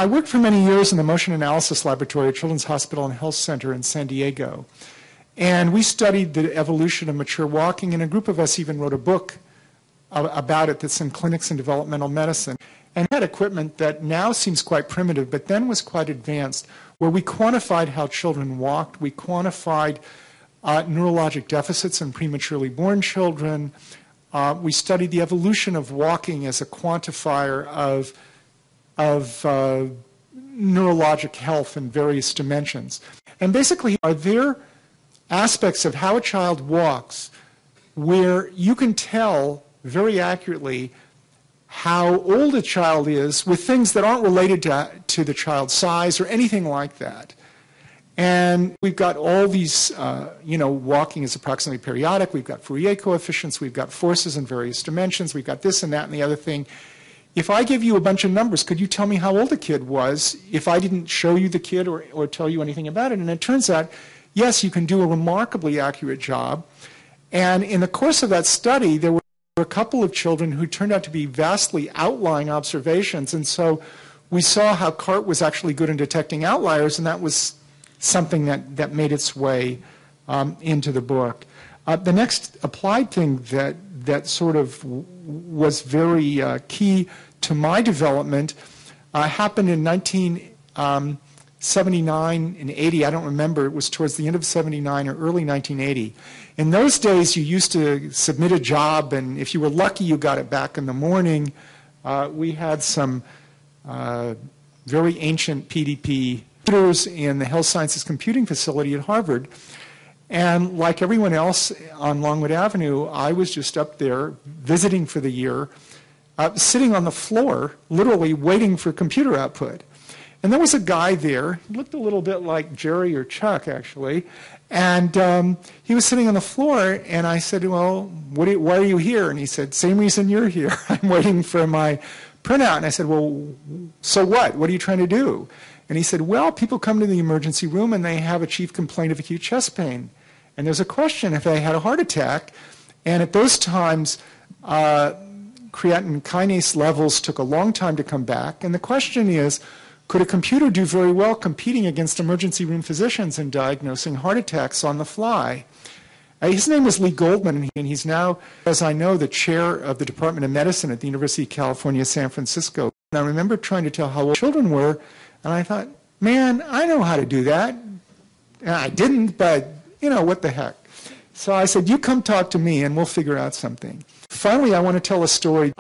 I worked for many years in the motion analysis laboratory at Children's Hospital and Health Center in San Diego. And we studied the evolution of mature walking, and a group of us even wrote a book about it that's in clinics in developmental medicine, and had equipment that now seems quite primitive, but then was quite advanced, where we quantified how children walked, we quantified neurologic deficits in prematurely born children, we studied the evolution of walking as a quantifier of neurologic health in various dimensions. And basically, are there aspects of how a child walks where you can tell very accurately how old a child is with things that aren't related to the child's size or anything like that? And we've got all these, walking is approximately periodic, we've got Fourier coefficients, we've got forces in various dimensions, we've got this and that and the other thing. If I give you a bunch of numbers, could you tell me how old a kid was if I didn't show you the kid or tell you anything about it? And it turns out, yes, you can do a remarkably accurate job. And in the course of that study, there were a couple of children who turned out to be vastly outlying observations. And so we saw how CART was actually good in detecting outliers, and that was something that made its way into the book. The next applied thing that sort of was very key to my development happened in 1979 and 80. I don't remember. It was towards the end of 79 or early 1980. In those days, you used to submit a job, and if you were lucky, you got it back in the morning. We had some very ancient PDP computers in the Health Sciences Computing Facility at Harvard. And like everyone else on Longwood Avenue, I was just up there visiting for the year, sitting on the floor, literally waiting for computer output. And there was a guy there, he looked a little bit like Jerry or Chuck, actually, and he was sitting on the floor, and I said, well, why are you here? And he said, same reason you're here. I'm waiting for my printout. And I said, well, so what? What are you trying to do? And he said, well, people come to the emergency room and they have a chief complaint of acute chest pain. And there's a question if they had a heart attack. And at those times, creatine kinase levels took a long time to come back. And the question is, could a computer do very well competing against emergency room physicians in diagnosing heart attacks on the fly? His name was Lee Goldman, and he's now, as I know, the chair of the Department of Medicine at the University of California, San Francisco. And I remember trying to tell how old children were, and I thought, man, I know how to do that. And I didn't, but, what the heck. So I said, you come talk to me, and we'll figure out something. Finally, I want to tell a story.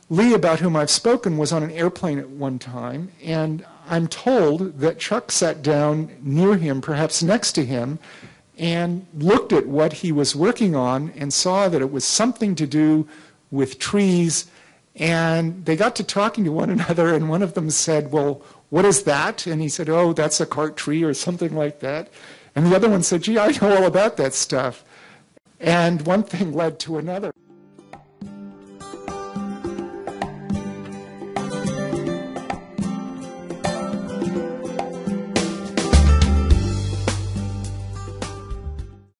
Lee, about whom I've spoken, was on an airplane at one time, and I'm told that Chuck sat down near him, perhaps next to him, and looked at what he was working on and saw that it was something to do with trees. And they got to talking to one another, and one of them said, well, what is that? And he said, oh, that's a CART tree or something like that. And the other one said, gee, I know all about that stuff. And one thing led to another.